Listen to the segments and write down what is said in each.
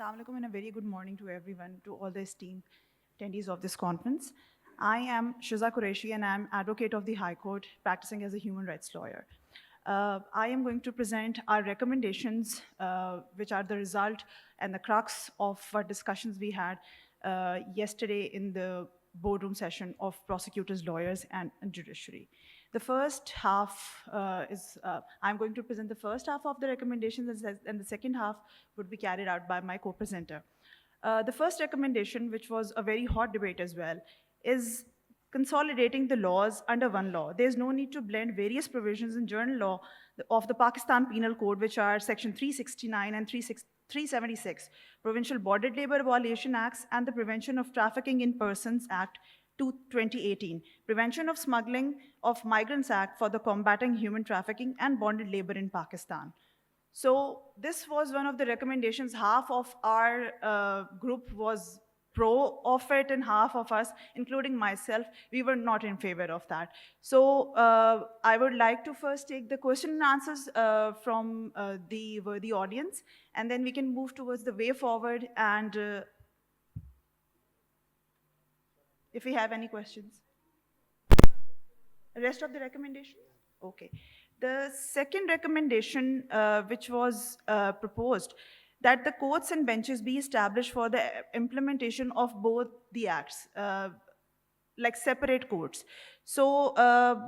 Assalamu alaikum and a very good morning to everyone, to all the esteemed attendees of this conference. I am Shiza Qureshi and I am advocate of the High Court, practicing as a human rights lawyer. I am going to present our recommendations, which are the result and the crux of what discussions we had yesterday in the boardroom session of prosecutors, lawyers, and judiciary. The first half I'm going to present the first half of the recommendations, and the second half would be carried out by my co-presenter. The first recommendation, which was a very hot debate as well, is consolidating the laws under one law. There's no need to blend various provisions in general law of the Pakistan Penal Code, which are Section 369 and 376, Provincial Bonded Labor Abolition Acts, and the Prevention of Trafficking in Persons Act 2018, Prevention of Smuggling of Migrants Act for the Combating Human Trafficking and Bonded Labor in Pakistan. So this was one of the recommendations. Half of our group was pro of it, and half of us, including myself, we were not in favor of that. So I would like to first take the question and answers from the audience, and then we can move towards the way forward and if we have any questions. The rest of the recommendation? Okay. The second recommendation, which was proposed, that the courts and benches be established for the implementation of both the acts, like separate courts. So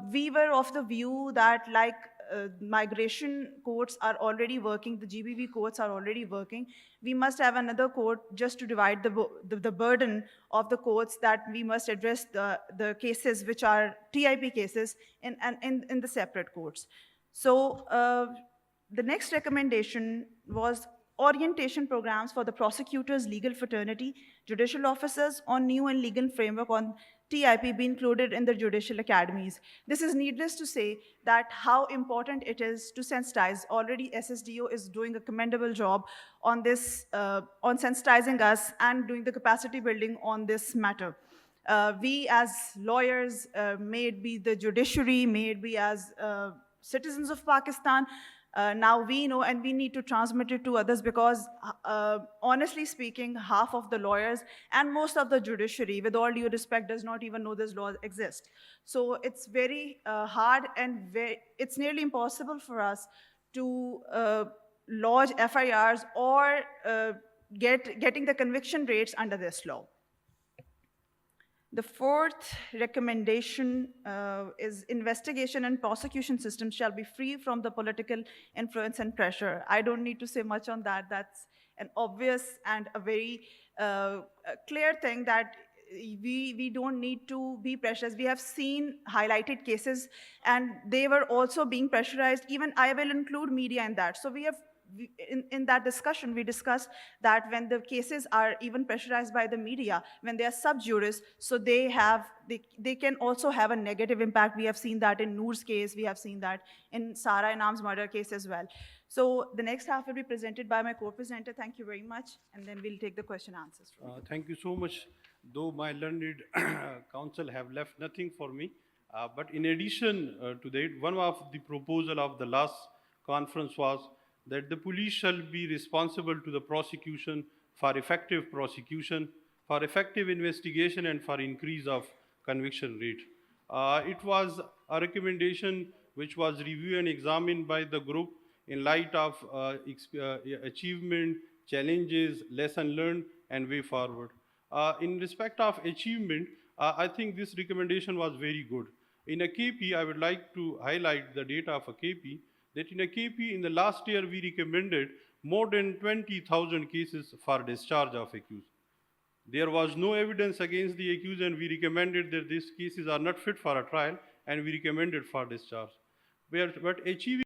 we were of the view that like migration courts are already working, the GBV courts are already working, we must have another court just to divide the burden of the courts, that we must address the cases which are TIP cases in the separate courts. So the next recommendation was orientation programs for the prosecutors, legal fraternity, judicial officers on new and legal framework on TIP be included in the judicial academies. This is needless to say that how important it is to sensitize. Already SSDO is doing a commendable job on this, on sensitizing us and doing the capacity building on this matter. We as lawyers, may it be the judiciary, may it be as citizens of Pakistan, now we know and we need to transmit it to others, because honestly speaking, half of the lawyers and most of the judiciary, with all due respect, does not even know this law exists. So it's very hard and it's nearly impossible for us to lodge FIRs or getting the conviction rates under this law. The fourth recommendation is investigation and prosecution systems shall be free from the political influence and pressure. I don't need to say much on that. That's an obvious and a very clear thing, that we don't need to be pressurized. We have seen highlighted cases and they were also being pressurized. Even I will include media in that. So we have, in that discussion, we discussed that when the cases are even pressurized by the media, when they are sub juris, so they can also have a negative impact. We have seen that in Noor's case, we have seen that in Sara Inam's murder case as well. So the next half will be presented by my co-presenter. Thank you very much, and then we'll take the question answers. Thank you so much. Though my learned counsel have left nothing for me, but in addition to that, one of the proposal of the last conference was that the police shall be responsible to the prosecution for effective prosecution, for effective investigation, and for increase of conviction rate. It was a recommendation which was reviewed and examined by the group in light of achievement, challenges, lesson learned, and way forward. In respect of achievement, I think this recommendation was very good. In a KP, I would like to highlight the data of a KP, that in a KP in the last year we recommended more than 20,000 cases for discharge of accused. There was no evidence against the accused, and we recommended that these cases are not fit for a trial, and we recommended for discharge. But achieving